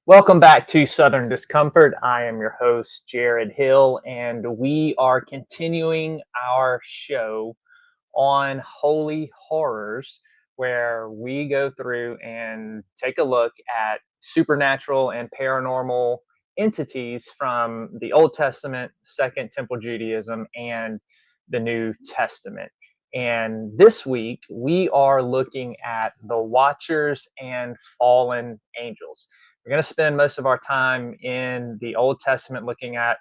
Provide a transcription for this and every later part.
Welcome back to Southern Discomfort. I am your host, Jared Hill, and we are continuing our show on holy horrors, where we go through and take a look at supernatural and paranormal entities from the Old Testament, Second Temple Judaism, and the New Testament. And this week, we are looking at the Watchers and Fallen Angels. We're going to spend most of our time in the Old Testament looking at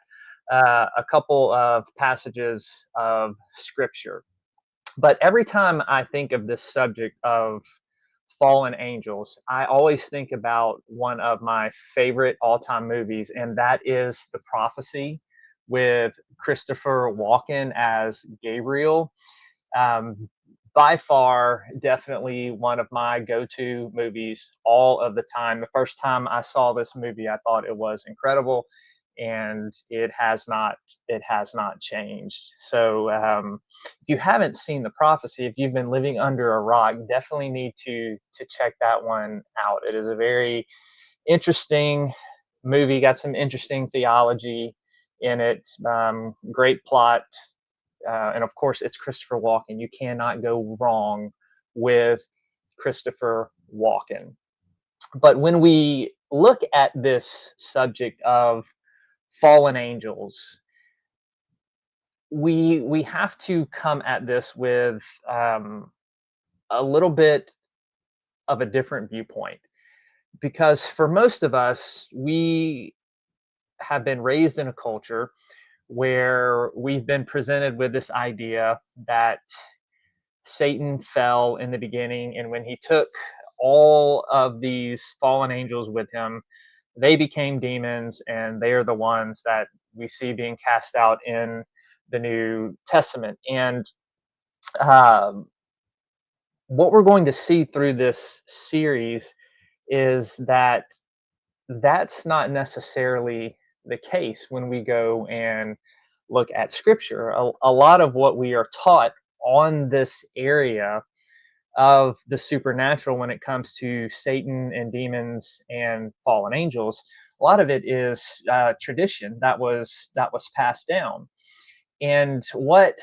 a couple of passages of Scripture. But every time I think of this subject of fallen angels, I always think about one of my favorite all-time movies, and that is The Prophecy with Christopher Walken as Gabriel. Um, by far, definitely one of my go-to movies all of the time. The first time I saw this movie, I thought it was incredible, and it has not changed. So, if you haven't seen The Prophecy, if you've been living under a rock, definitely need to check that one out. It is a very interesting movie. Got some interesting theology in it. Great plot, and of course, it's Christopher Walken. You cannot go wrong with Christopher Walken. But when we look at this subject of fallen angels, we have to come at this with a little bit of a different viewpoint, because for most of us, we have been raised in a culture where we've been presented with this idea that Satan fell in the beginning, and when he took all of these fallen angels with him, they became demons, and they are the ones that we see being cast out in the New Testament. And um, what we're going to see through this series is that that's not necessarily the case when we go and look at Scripture. A lot of what we are taught on this area of the supernatural when it comes to Satan and demons and fallen angels, a lot of it is tradition that was passed down. And what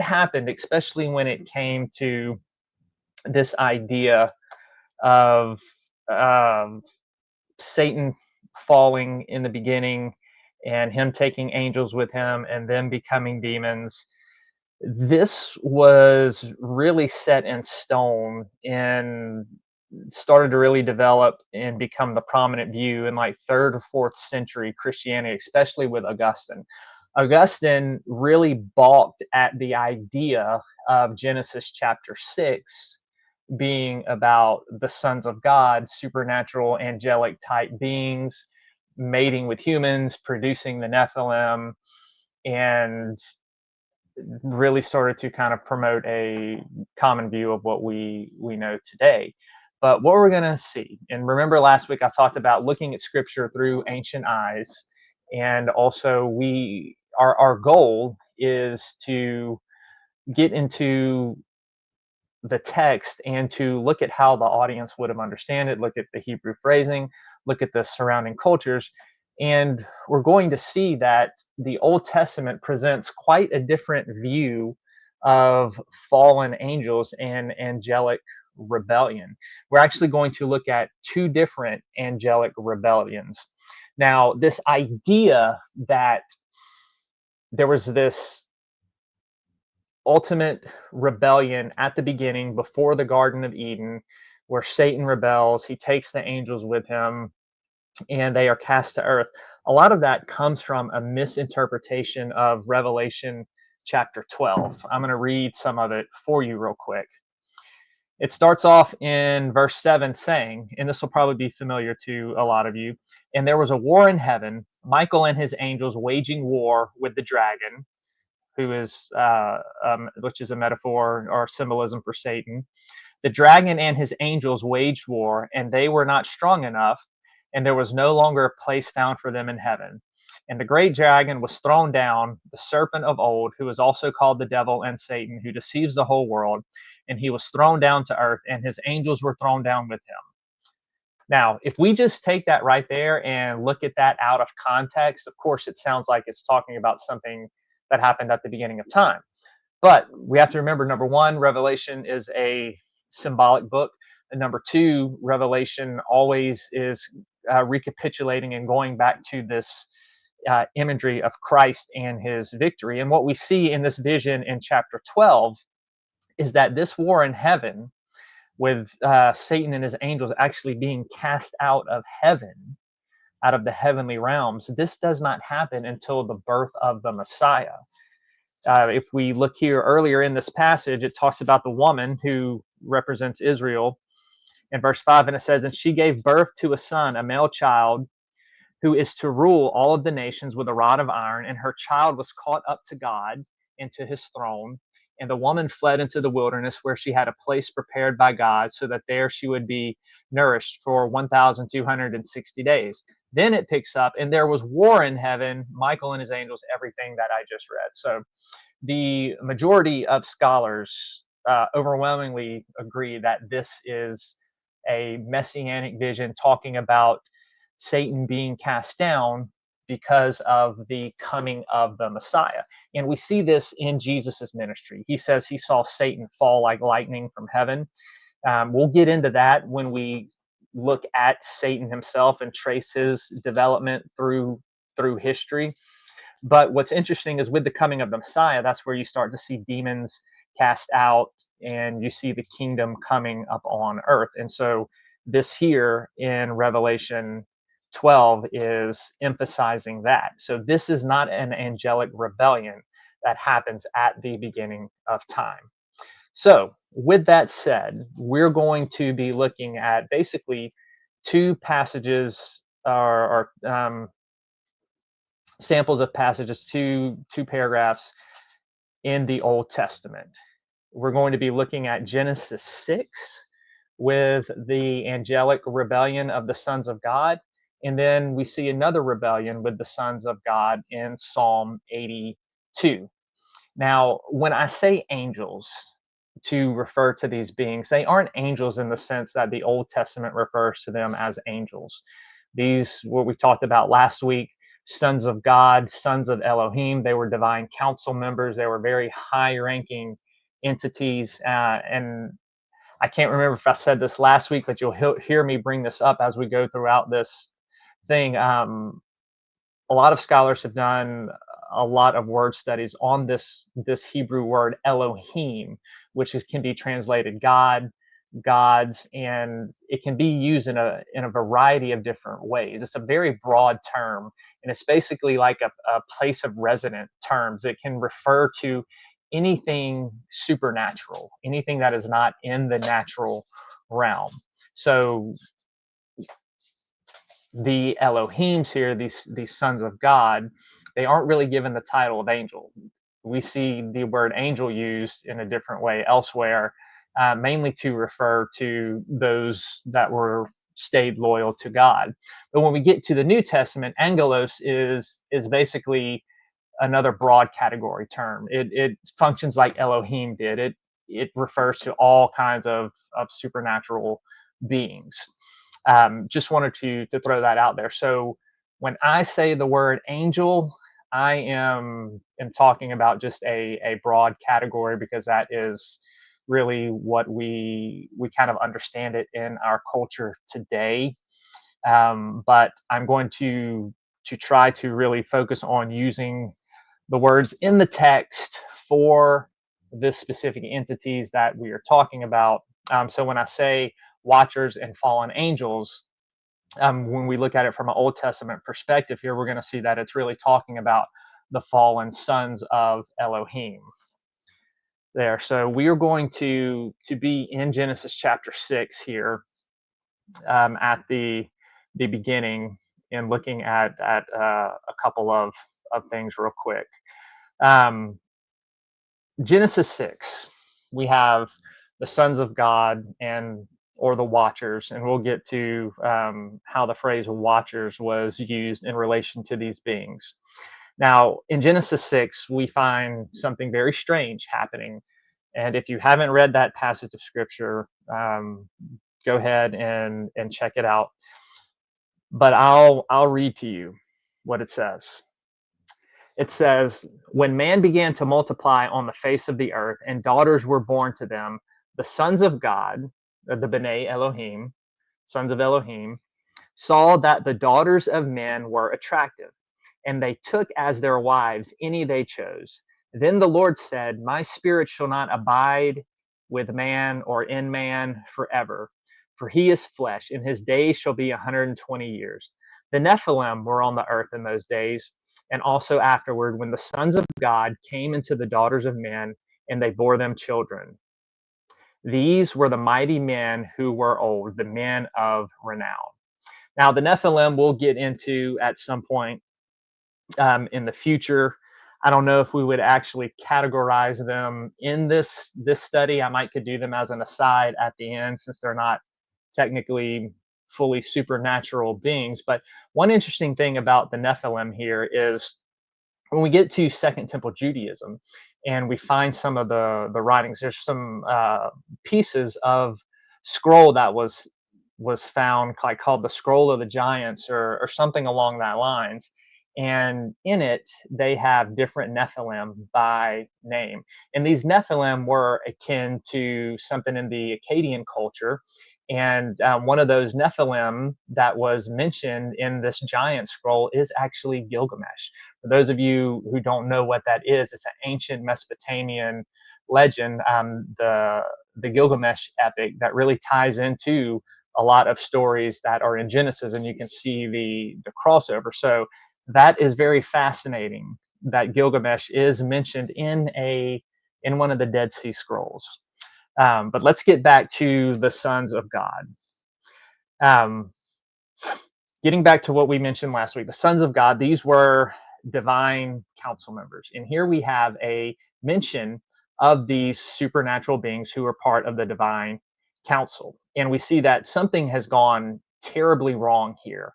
happened, especially when it came to this idea of um, Satan falling in the beginning and him taking angels with him and them becoming demons, this was really set in stone and started to really develop and become the prominent view in like third or fourth century Christianity, especially with Augustine. Augustine really balked at the idea of Genesis chapter 6 being about the sons of God, supernatural, angelic type beings, mating with humans, producing the Nephilim, and really started to kind of promote a common view of what we know today. But what we're going to see, and remember last week I talked about looking at Scripture through ancient eyes, and also our goal is to get into the text and to look at how the audience would have understand it, look at the Hebrew phrasing, look at the surrounding cultures, and we're going to see that the Old Testament presents quite a different view of fallen angels and angelic rebellion. We're actually going to look at two different angelic rebellions. Now, this idea that there was this ultimate rebellion at the beginning before the Garden of Eden, where Satan rebels, he takes the angels with him, and they are cast to earth. A lot of that comes from a misinterpretation of Revelation chapter 12. I'm going to read some of it for you real quick. It starts off in verse 7 saying, and this will probably be familiar to a lot of you, and there was a war in heaven, Michael and his angels waging war with the dragon, who is which is a metaphor or symbolism for Satan. The dragon and his angels waged war, and they were not strong enough, and there was no longer a place found for them in heaven. And the great dragon was thrown down, the serpent of old, who is also called the devil and Satan, who deceives the whole world. And he was thrown down to earth, and his angels were thrown down with him. Now, if we just take that right there and look at that out of context, of course, it sounds like it's talking about something that happened at the beginning of time. But we have to remember, number one, Revelation is a symbolic book. And number two, Revelation always is recapitulating and going back to this imagery of Christ and his victory. And what we see in this vision in chapter 12 is that this war in heaven, with Satan and his angels actually being cast out of heaven, out of the heavenly realms, this does not happen until the birth of the Messiah. If we look here earlier in this passage, it talks about the woman who represents Israel in verse 5, and it says, "And she gave birth to a son, a male child, who is to rule all of the nations with a rod of iron. And her child was caught up to God into his throne. And the woman fled into the wilderness where she had a place prepared by God so that there she would be nourished for 1,260 days." Then it picks up, and there was war in heaven, Michael and his angels, everything that I just read. So the majority of scholars overwhelmingly agree that this is a messianic vision talking about Satan being cast down because of the coming of the Messiah. And we see this in Jesus's ministry. He says he saw Satan fall like lightning from heaven. We'll get into that when we look at Satan himself and trace his development through history. But what's interesting is with the coming of the Messiah, that's where you start to see demons cast out and you see the kingdom coming up on earth. And so this here in Revelation 12 is emphasizing that. So this is not an angelic rebellion that happens at the beginning of time. So, with that said, we're going to be looking at basically two passages or samples of passages, two paragraphs in the Old Testament. We're going to be looking at Genesis 6 with the angelic rebellion of the sons of God. And then we see another rebellion with the sons of God in Psalm 82. Now, when I say angels to refer to these beings, they aren't angels in the sense that the Old Testament refers to them as angels. These, what we talked about last week, sons of God, sons of Elohim, they were divine council members. They were very high ranking entities. And I can't remember if I said this last week, but you'll hear me bring this up as we go throughout this thing. A lot of scholars have done a lot of word studies on this Hebrew word Elohim, which can be translated God, gods, and it can be used in a variety of different ways. It's a very broad term, and it's basically like a place of resident terms. It can refer to anything supernatural, anything that is not in the natural realm. So the Elohims here, these sons of God, they aren't really given the title of angel. We see the word angel used in a different way elsewhere, mainly to refer to those that were stayed loyal to God. But when we get to the New Testament, angelos is basically another broad category term. It functions like Elohim did. It refers to all kinds of supernatural beings. Just wanted to throw that out there. So when I say the word angel, I am talking about just a broad category because that is really what we kind of understand it in our culture today. But I'm going to try to really focus on using the words in the text for this specific entities that we are talking about. So when I say watchers and fallen angels, when we look at it from an Old Testament perspective here, we're going to see that it's really talking about the fallen sons of Elohim there. So we are going to be in Genesis chapter 6 here, at the beginning, and looking at a couple of things real quick. Um, Genesis 6, we have the sons of God and or the watchers, and we'll get to how the phrase watchers was used in relation to these beings. Now, in Genesis 6, we find something very strange happening. And if you haven't read that passage of scripture, go ahead and check it out. but I'll read to you what it says. It says, "When man began to multiply on the face of the earth, and daughters were born to them, the sons of God, the B'nai Elohim, sons of Elohim, saw that the daughters of men were attractive, and they took as their wives any they chose. Then the Lord said, My spirit shall not abide with man or in man forever, for he is flesh, and his days shall be 120 years. The Nephilim were on the earth in those days, and also afterward, when the sons of God came into the daughters of men, and they bore them children. These were the mighty men who were old, the men of renown." Now, the Nephilim we'll get into at some point in the future. I don't know if we would actually categorize them in this study. I might could do them as an aside at the end, since they're not technically fully supernatural beings. But one interesting thing about the Nephilim here is when we get to Second Temple Judaism and we find some of the writings, there's some pieces of scroll that was found, like called the Scroll of the Giants, or something along that lines. And in it, they have different Nephilim by name. And these Nephilim were akin to something in the Akkadian culture. And one of those Nephilim that was mentioned in this giant scroll is actually Gilgamesh. For those of you who don't know what that is, it's an ancient Mesopotamian legend, the Gilgamesh epic that really ties into a lot of stories that are in Genesis, and you can see the crossover. So that is very fascinating that Gilgamesh is mentioned in one of the Dead Sea Scrolls. But let's get back to the sons of God. Um, Getting back to what we mentioned last week, the sons of God, these were divine council members. And here we have a mention of these supernatural beings who are part of the divine council. And we see that something has gone terribly wrong here.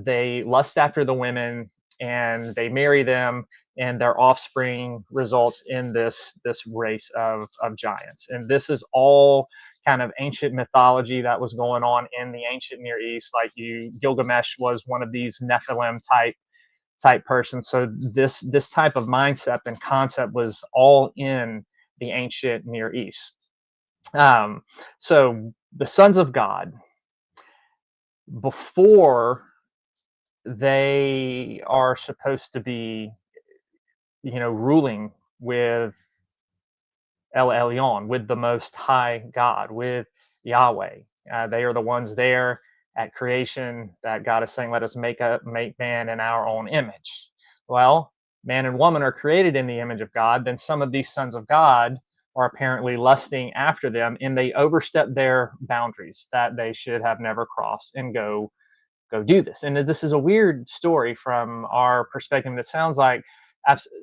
They lust after the women and they marry them, and their offspring results in this race of giants. And this is all kind of ancient mythology that was going on in the ancient Near East. Like Gilgamesh was one of these Nephilim type persons. So this type of mindset and concept was all in the ancient Near East. Um, so the sons of God, before they are supposed to be, ruling with El Elyon, with the Most High God, with Yahweh. They are the ones there at creation that God is saying, "Let us make man in our own image." Well, man and woman are created in the image of God. Then some of these sons of God are apparently lusting after them, and they overstep their boundaries that they should have never crossed and go do this. And this is a weird story from our perspective. It sounds like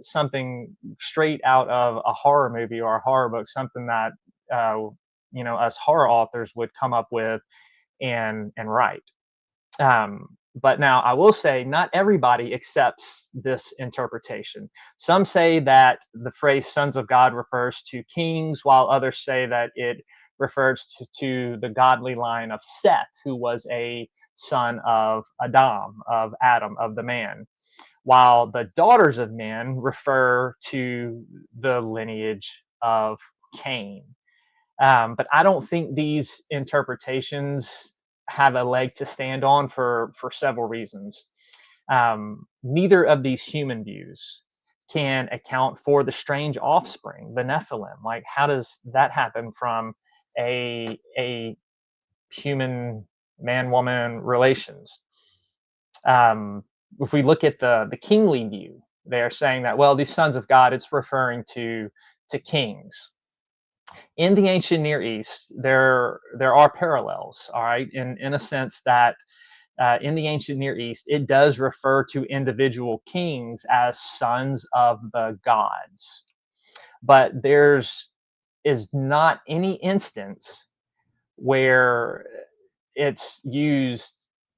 something straight out of a horror movie or a horror book, something that us horror authors would come up with and write. But now I will say, not everybody accepts this interpretation. Some say that the phrase "sons of God" refers to kings, while others say that it refers to the godly line of Seth, who was a son of Adam, of the man, while the daughters of men refer to the lineage of Cain. But I don't think these interpretations have a leg to stand on for several reasons. Neither of these human views can account for the strange offspring, the Nephilim. Like, how does that happen from a human man woman relations? If we look at the kingly view, they're saying that, well, these sons of God, it's referring to kings. In the ancient Near East, there are parallels, all right, in a sense that in the ancient Near East, it does refer to individual kings as sons of the gods, but there's is not any instance where it's used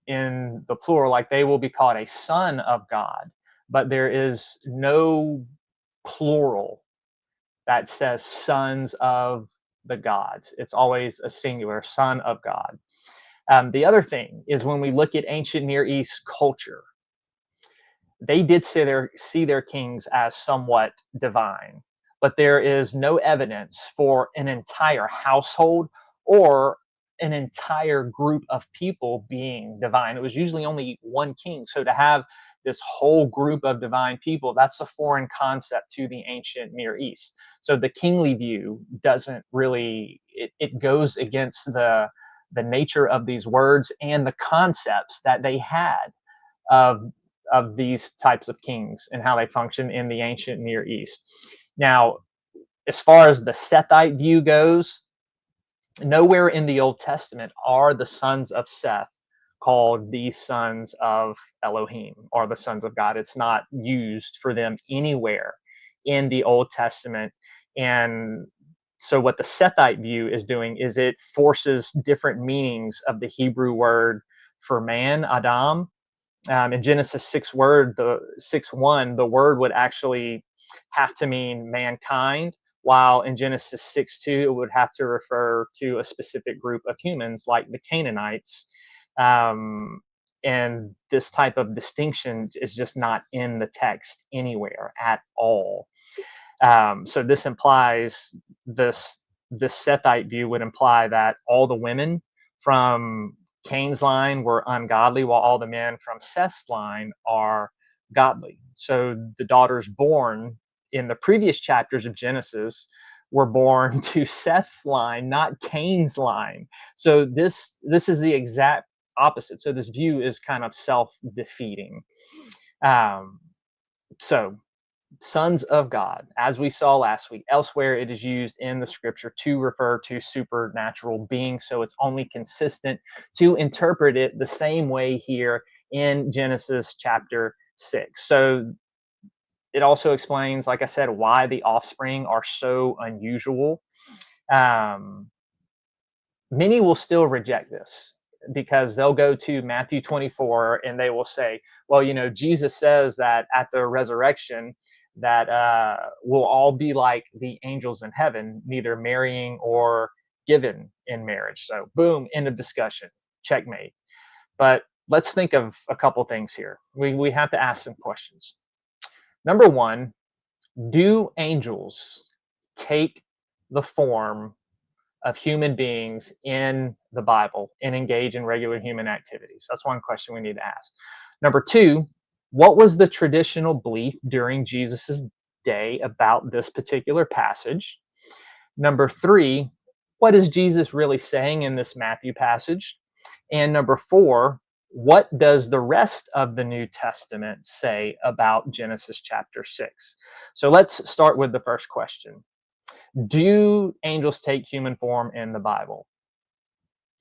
in the plural, like they will be called a son of God, but there is no plural that says sons of the gods. It's always a singular, son of God. The other thing is when we look at ancient Near East culture, they did see their kings as somewhat divine, but there is no evidence for an entire household or an entire group of people being divine. It was usually only one king. So to have this whole group of divine people, that's a foreign concept to the ancient Near East. So the kingly view doesn't really, it goes against the nature of these words and the concepts that they had of these types of kings and how they function in the ancient Near East. Now, as far as the Sethite view goes, nowhere in the Old Testament are the sons of Seth called the sons of Elohim or the sons of God. It's not used for them anywhere in the Old Testament. And so, what the Sethite view is doing is it forces different meanings of the Hebrew word for man, Adam. In Genesis 6:1, the word would actually have to mean mankind, while in Genesis 6:2, it would have to refer to a specific group of humans like the Canaanites. Um, and this type of distinction is just not in the text anywhere at all. So this implies this Sethite view would imply that all the women from Cain's line were ungodly, while all the men from Seth's line are godly. So the daughters born in the previous chapters of Genesis were born to Seth's line, not Cain's line. So this is the exact opposite. So this view is kind of self-defeating. Um, so sons of God, as we saw last week. Elsewhere, it is used in the scripture to refer to supernatural beings. So it's only consistent to interpret it the same way here in Genesis chapter 6. So it also explains, like I said, why the offspring are so unusual. Um, Many will still reject this because they'll go to Matthew 24 and they will say, well, Jesus says that at the resurrection that we'll all be like the angels in heaven, neither marrying or given in marriage. So boom, end of discussion, checkmate. But let's think of a couple things here. We have to ask some questions. Number one, do angels take the form of human beings in the Bible and engage in regular human activities? That's one question we need to ask. Number two, what was the traditional belief during Jesus's day about this particular passage? Number three, what is Jesus really saying in this Matthew passage? And number four, what does the rest of the New Testament say about Genesis chapter 6? So let's start with the first question. Do angels take human form in the Bible?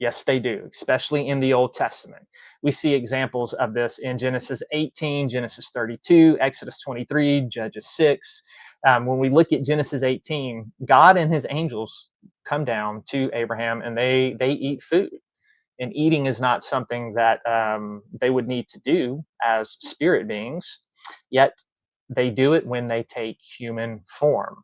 Yes, they do, especially in the Old Testament. We see examples of this in Genesis 18, Genesis 32, Exodus 23, Judges 6. When we look at Genesis 18, God and his angels come down to Abraham and they eat food. And eating is not something that they would need to do as spirit beings, yet they do it when they take human form.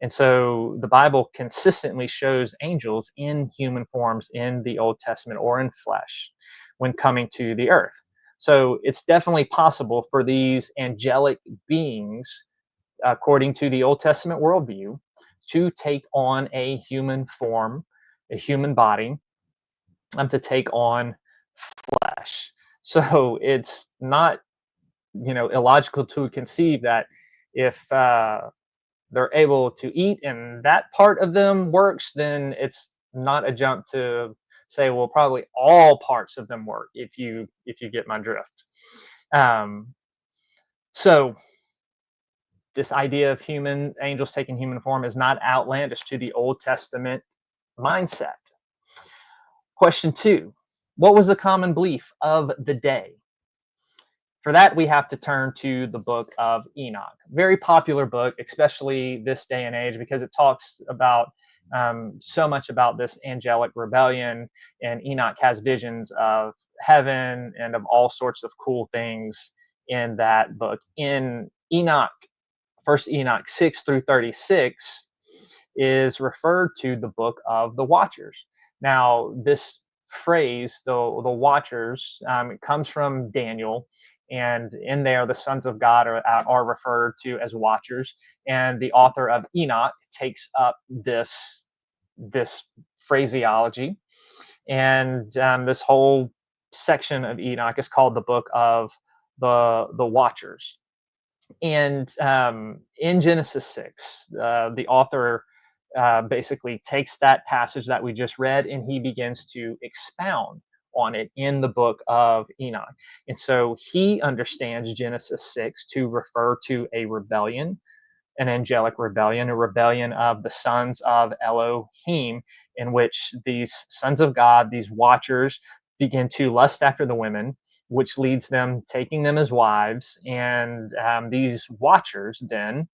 And so the Bible consistently shows angels in human forms in the Old Testament or in flesh when coming to the earth. So it's definitely possible for these angelic beings, according to the Old Testament worldview, to take on a human form, a human body, and to take on flesh. So it's not, illogical to conceive that if they're able to eat and that part of them works, then it's not a jump to say, well, probably all parts of them work, if you get my drift. Um, so this idea of human angels taking human form is not outlandish to the Old Testament mindset. Question two, what was the common belief of the day? For that, we have to turn to the book of Enoch. Very popular book, especially this day and age, because it talks about so much about this angelic rebellion. And Enoch has visions of heaven and of all sorts of cool things in that book. In Enoch, First Enoch 6 through 36 is referred to the book of the Watchers. Now, this phrase, the Watchers, it comes from Daniel, and in there, the sons of God are referred to as Watchers, and the author of Enoch takes up this phraseology, and this whole section of Enoch is called the book of the Watchers. And in Genesis 6, the author basically takes that passage that we just read and he begins to expound on it in the book of Enoch. And so he understands Genesis 6 to refer to a rebellion, an angelic rebellion, a rebellion of the sons of Elohim, in which these sons of God, these watchers, begin to lust after the women, which leads them taking them as wives. And these watchers, then,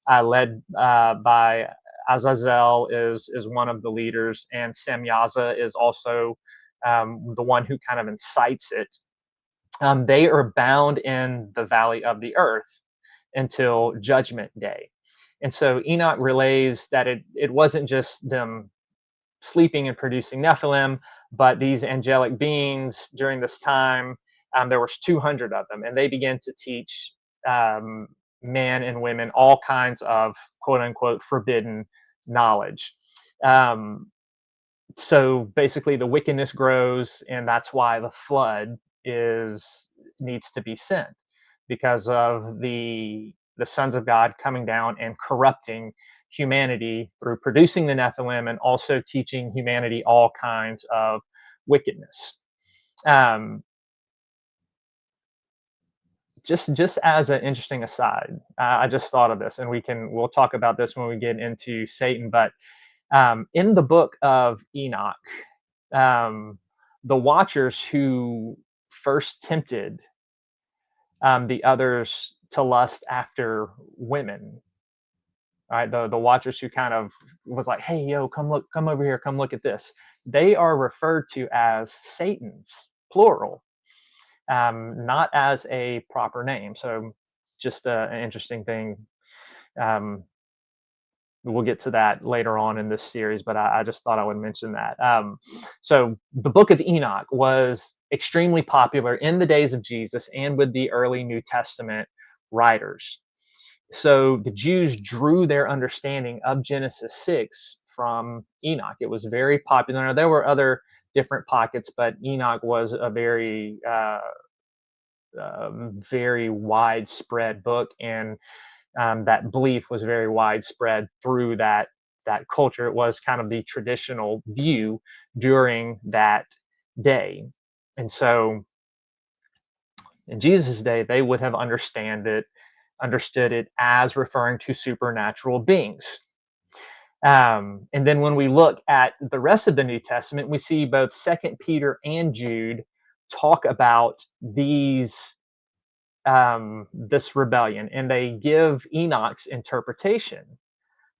led by Azazel, is one of the leaders, and Semyaza is also the one who kind of incites it. They are bound in the valley of the earth until judgment day. And so Enoch relays that it wasn't just them sleeping and producing Nephilim, but these angelic beings during this time, there was 200 of them, and they began to teach um, men and women all kinds of quote unquote forbidden knowledge. Um, so basically the wickedness grows, and that's why the flood is needs to be sent, because of the sons of God coming down and corrupting humanity through producing the Nephilim and also teaching humanity all kinds of wickedness. um, just as an interesting aside, I just thought of this, and we'll talk about this when we get into Satan. But in the book of Enoch, um, the Watchers who first tempted the others to lust after women, right? The Watchers who kind of was like, "Hey, yo, come look, come over here, come look at this." They are referred to as Satans, plural, not as a proper name. So, just an interesting thing. Um, we'll get to that later on in this series, but I just thought I would mention that. So the book of Enoch was extremely popular in the days of Jesus and with the early New Testament writers. So the Jews drew their understanding of Genesis 6 from Enoch. It was very popular. Now, there were other different pockets, but Enoch was a very widespread book, and that belief was very widespread through that culture. It was kind of the traditional view during that day. And so in Jesus' day, they would have understood it as referring to supernatural beings. And then when we look at the rest of the New Testament, we see both Second Peter and Jude talk about this rebellion, and they give Enoch's interpretation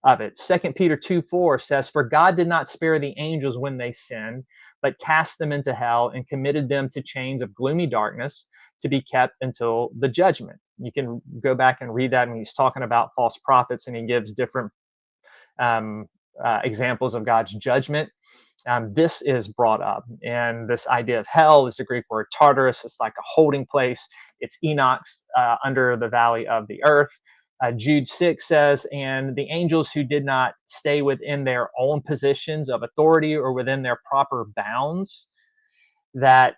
of it. Second Peter 2:4 says, "For God did not spare the angels when they sinned, but cast them into hell and committed them to chains of gloomy darkness to be kept until the judgment." You can go back and read that, and he's talking about false prophets, and he gives different um, examples of God's judgment. This is brought up, and this idea of hell is the Greek word Tartarus. It's like a holding place. It's Enoch's under the valley of the earth. Jude 6 says, "And the angels who did not stay within their own positions of authority or within their proper bounds, that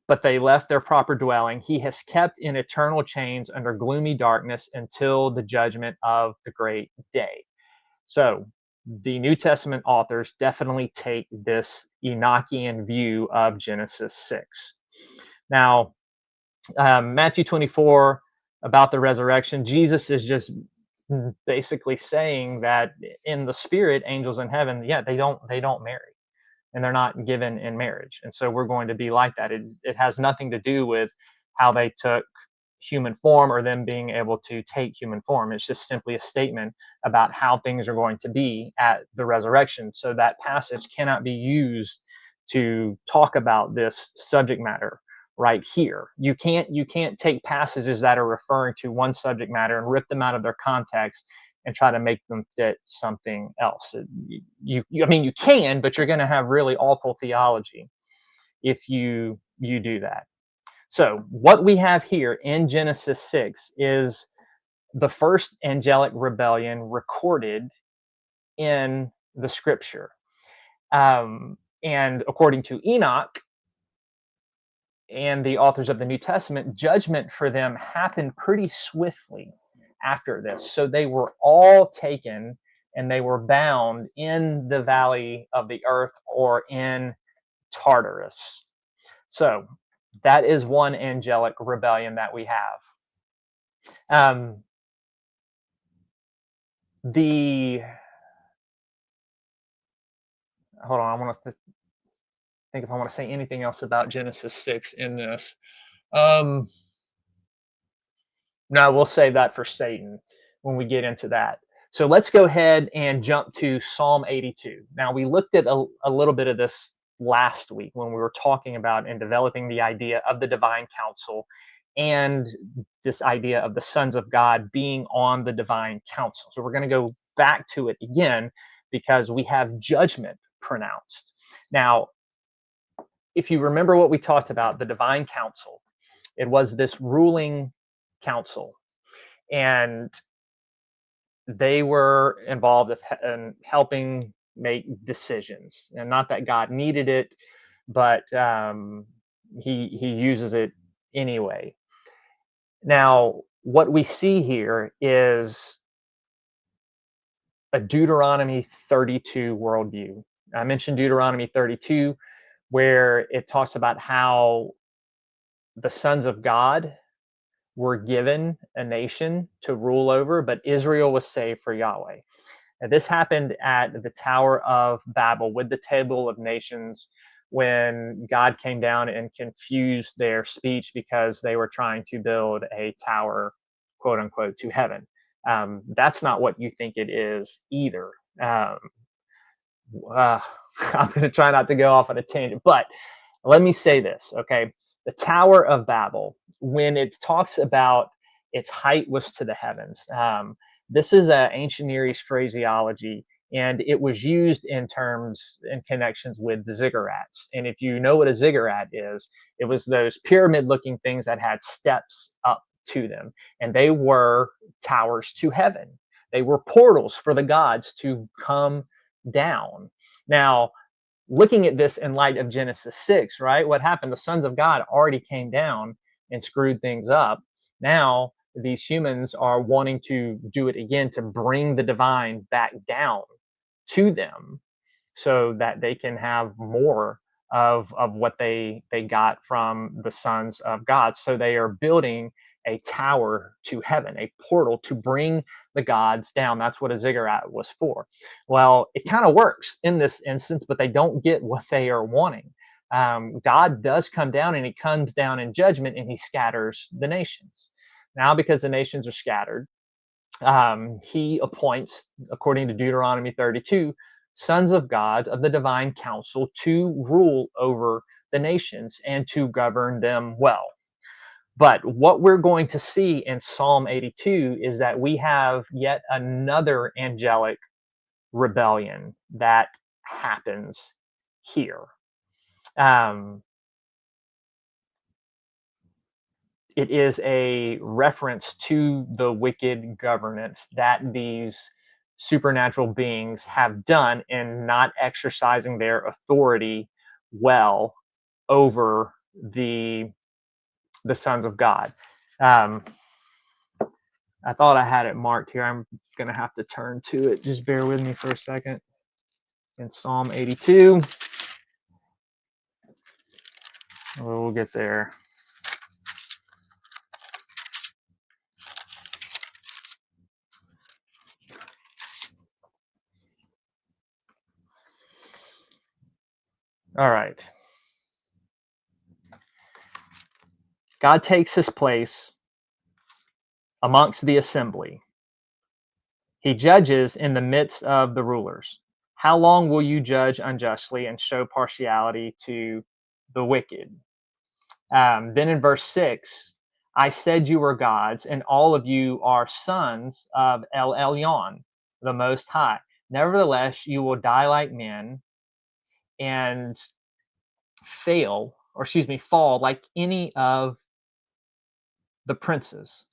but they left their proper dwelling, he has kept in eternal chains under gloomy darkness until the judgment of the great day." So the New Testament authors definitely take this Enochian view of Genesis 6. Now, Matthew 24, about the resurrection, Jesus is just basically saying that in the spirit, angels in heaven, yeah, they don't marry, and they're not given in marriage. And so we're going to be like that. It has nothing to do with how they took human form or them being able to take human form. It's just simply a statement about how things are going to be at the resurrection. So that passage cannot be used to talk about this subject matter right here. You can't take passages that are referring to one subject matter and rip them out of their context and try to make them fit something else. I mean, you can, but you're going to have really awful theology if you do that. So, what we have here in Genesis 6 is the first angelic rebellion recorded in the scripture. And according to Enoch and the authors of the New Testament, judgment for them happened pretty swiftly after this. So they were all taken and they were bound in the valley of the earth or in Tartarus. So that is one angelic rebellion that we have. Um, the hold on, I want to think if I want to say anything else about Genesis 6 in this. Um, no, we'll save that for Satan when we get into that. So let's go ahead and jump to Psalm 82. Now, we looked at a little bit of this last week when we were talking about and developing the idea of the divine council and this idea of the sons of God being on the divine council. So we're going to go back to it again because we have judgment pronounced. Now, if you remember what we talked about, the divine council, it was this ruling council, and they were involved in helping make decisions. And not that God needed it, but he uses it anyway. Now, what we see here is a Deuteronomy 32 worldview. I mentioned Deuteronomy 32, where it talks about how the sons of God were given a nation to rule over, but Israel was saved for Yahweh. And this happened at the Tower of Babel with the Table of Nations when God came down and confused their speech because they were trying to build a tower, quote unquote, to heaven. That's not what you think it is either. Um, uh, I'm going to try not to go off on a tangent, but let me say this, okay? The Tower of Babel, when it talks about its height was to the heavens, this is an ancient Near East phraseology, and it was used in terms in connections with the ziggurats. And if you know what a ziggurat is, it was those pyramid-looking things that had steps up to them, and they were towers to heaven. They were portals for the gods to come down. Now, looking at this in light of Genesis 6, right? What happened? The sons of God already came down and screwed things up. Now, these humans are wanting to do it again to bring the divine back down to them so that they can have more of what they got from the sons of God. So they are building a tower to heaven, a portal to bring the gods down. That's what a ziggurat was for. Well, it kind of works in this instance, but they don't get what they are wanting. God does come down, and he comes down in judgment, and he scatters the nations. Now, because the nations are scattered, he appoints, according to Deuteronomy 32, sons of God of the divine council to rule over the nations and to govern them well. But what we're going to see in Psalm 82 is that we have yet another angelic rebellion that happens here. Um, it is a reference to the wicked governance that these supernatural beings have done in not exercising their authority well over the sons of God. Um, I thought I had it marked here. I'm going to have to turn to it. Just bear with me for a second. In Psalm 82, we'll get there. All right. God takes his place amongst the assembly. He judges in the midst of the rulers. How long will you judge unjustly and show partiality to the wicked? Then in verse 6, I said you were gods, and all of you are sons of El Elyon, the Most High. Nevertheless, you will die like men and fall like any of the princes.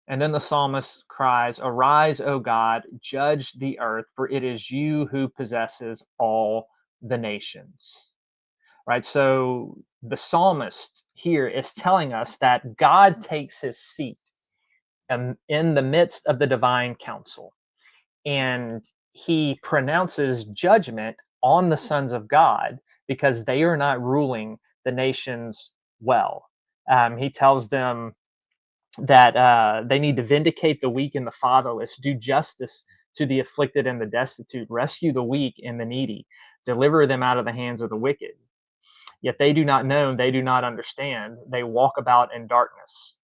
And then the psalmist cries, "Arise, O God, judge the earth, for it is you who possesses all the nations." Right? So the psalmist here is telling us that God takes his seat in the midst of the divine council, and he pronounces judgment on the sons of God because they are not ruling the nations well. He tells them that they need to vindicate the weak and the fatherless, do justice to the afflicted and the destitute, rescue the weak and the needy, deliver them out of the hands of the wicked. Yet they do not know, they do not understand. They walk about in darkness.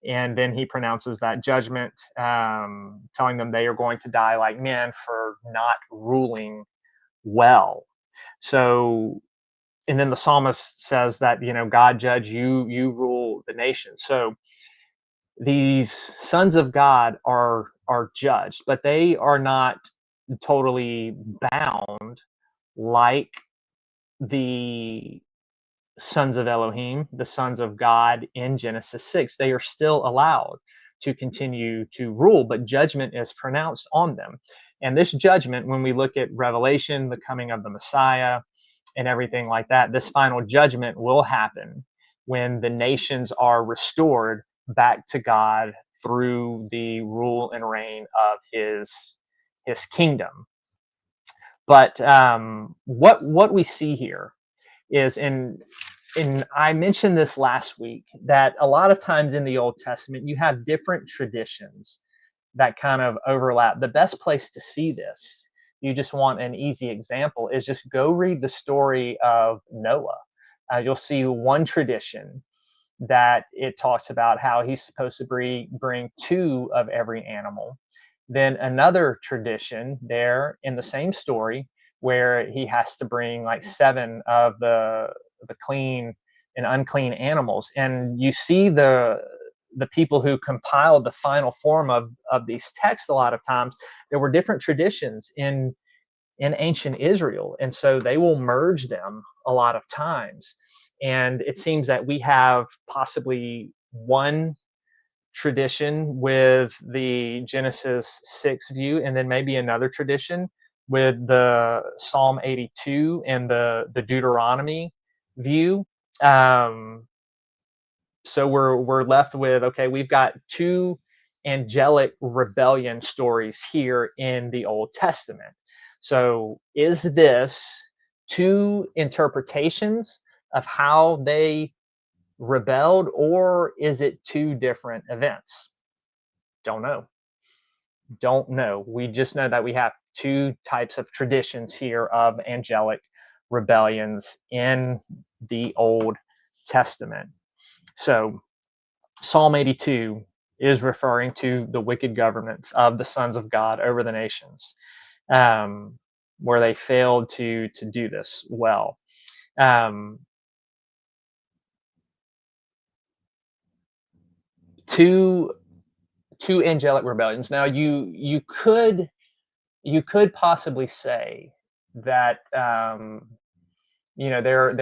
And then he pronounces that judgment, telling them they are going to die like men for not ruling well. So, and then the psalmist says that, God judge you, you rule the nation. So these sons of God are judged, but they are not totally bound like the sons of Elohim, the sons of God in Genesis 6. They are still allowed to continue to rule, but judgment is pronounced on them. And this judgment, when we look at Revelation, the coming of the Messiah, and everything like that, this final judgment will happen when the nations are restored back to God through the rule and reign of his kingdom. But what we see here is and I mentioned this last week, that a lot of times in the Old Testament you have different traditions that kind of overlap. The best place to see this, you just want an easy example, is just go read the story of Noah. You'll see one tradition that it talks about how he's supposed to bring two of every animal. Then another tradition there in the same story where he has to bring like seven of the clean and unclean animals. And you see the people who compiled the final form of these texts, a lot of times there were different traditions in ancient Israel, and so they will merge them a lot of times. And it seems that we have possibly one tradition with the Genesis 6 view, and then maybe another tradition with the Psalm 82 and the Deuteronomy view. Um, so we're left with, okay, we've got two angelic rebellion stories here in the Old Testament. So is this two interpretations of how they rebelled, or is it two different events? Don't know. Don't know. We just know that we have two types of traditions here of angelic rebellions in the Old Testament. So Psalm 82 is referring to the wicked governance of the sons of God over the nations, where they failed to do this well. Um, two two angelic rebellions. Now you could possibly say that there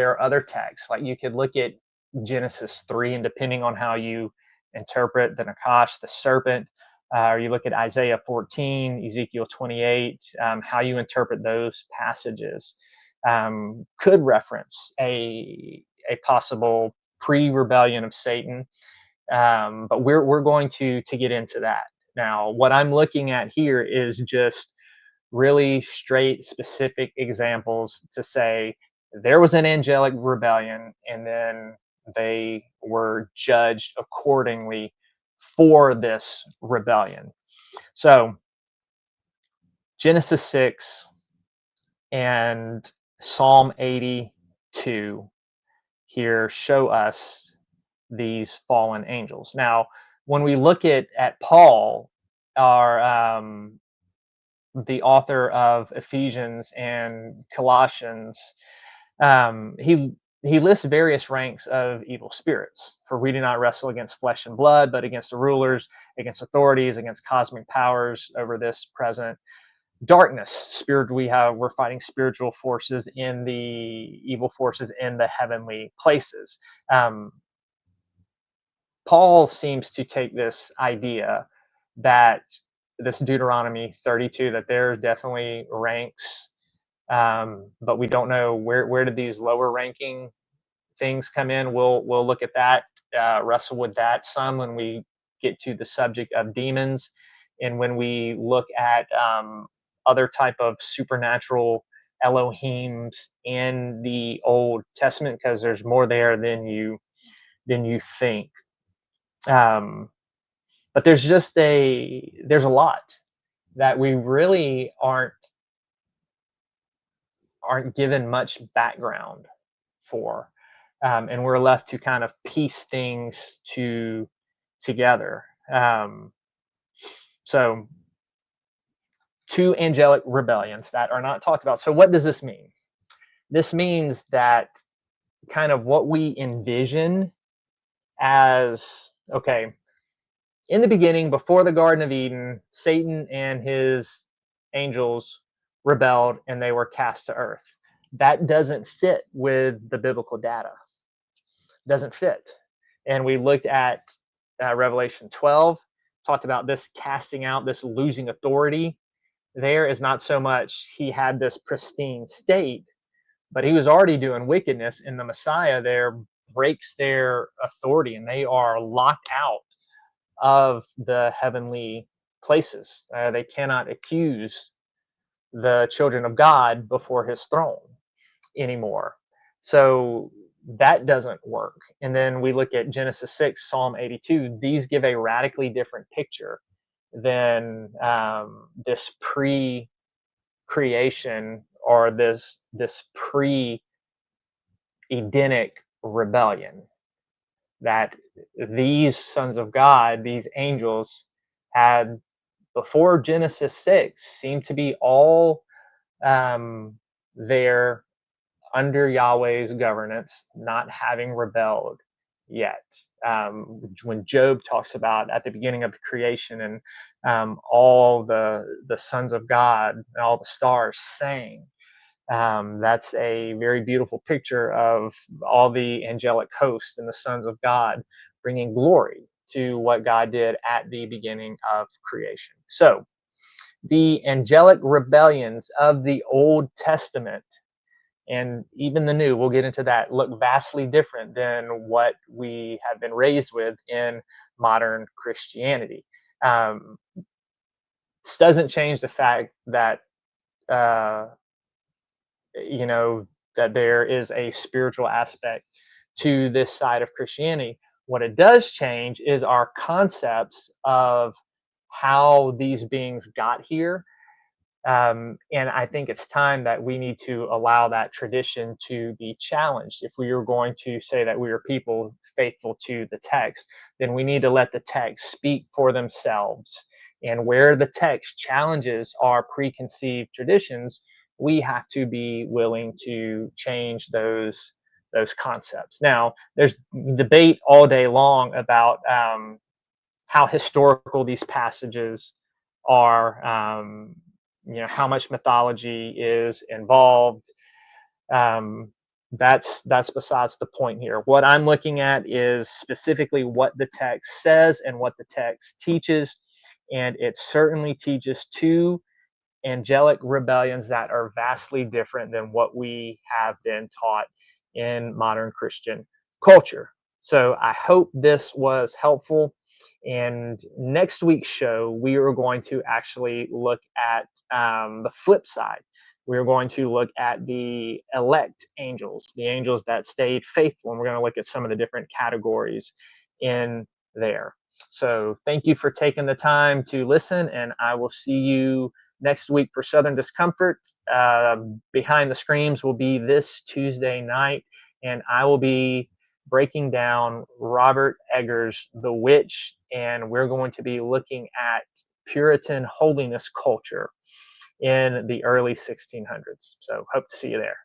are other texts, like you could look at Genesis 3, and depending on how you interpret the Nakash, the serpent, or you look at Isaiah 14, Ezekiel 28, how you interpret those passages could reference a possible pre-rebellion of Satan. But we're going to get into that. Now, what I'm looking at here is just really straight, specific examples to say there was an angelic rebellion, and then they were judged accordingly for this rebellion. So, Genesis 6 and Psalm 82 here show us these fallen angels. Now, when we look at Paul, our the author of Ephesians and Colossians, he he lists various ranks of evil spirits. For we do not wrestle against flesh and blood, but against the rulers, against authorities, against cosmic powers over this present darkness. We're fighting spiritual forces in the evil forces in the heavenly places. Um, Paul seems to take this idea that this Deuteronomy 32, that there are definitely ranks, but we don't know where did these lower ranking things come in. We'll look at that, wrestle with that some when we get to the subject of demons, and when we look at other type of supernatural Elohims in the Old Testament, because there's more there than you think. Um, but there's a lot that we really aren't given much background for, and we're left to kind of piece things together. So, two angelic rebellions that are not talked about. So, what does this mean? This means that kind of what we envision as, okay, in the beginning, before the Garden of Eden, Satan and his angels rebelled and they were cast to earth. That doesn't fit with the biblical data. Doesn't fit. And we looked at Revelation 12, talked about this casting out, this losing authority. There is not so much he had this pristine state, but he was already doing wickedness, and the Messiah there breaks their authority, and they are locked out of the heavenly places. They cannot accuse the children of God before his throne anymore. So that doesn't work. And then we look at Genesis 6, Psalm 82. These give a radically different picture than this pre-creation or this pre-Edenic rebellion. That these sons of God, these angels, had before Genesis 6 seemed to be all there under Yahweh's governance, not having rebelled yet. When Job talks about at the beginning of the creation and all the sons of God and all the stars sang, that's a very beautiful picture of all the angelic hosts and the sons of God bringing glory to what God did at the beginning of creation. So, the angelic rebellions of the Old Testament and even the New, we'll get into that, look vastly different than what we have been raised with in modern Christianity. This doesn't change the fact that uh, you know that there is a spiritual aspect to this side of Christianity. What it does change is our concepts of how these beings got here. And I think it's time that we need to allow that tradition to be challenged. If we are going to say that we are people faithful to the text, then we need to let the text speak for themselves. And where the text challenges our preconceived traditions, we have to be willing to change those concepts. Now, there's debate all day long about how historical these passages are, how much mythology is involved. Um, that's besides the point here. What I'm looking at is specifically what the text says and what the text teaches, and it certainly teaches two angelic rebellions that are vastly different than what we have been taught in modern Christian culture. So I hope this was helpful. And next week's show, we are going to actually look at the flip side. We're going to look at the elect angels, the angels that stayed faithful. And we're going to look at some of the different categories in there. So thank you for taking the time to listen, and I will see you next week for Southern Discomfort. Behind the Screams will be this Tuesday night, and I will be breaking down Robert Eggers' The Witch, and we're going to be looking at Puritan holiness culture in the early 1600s. So hope to see you there.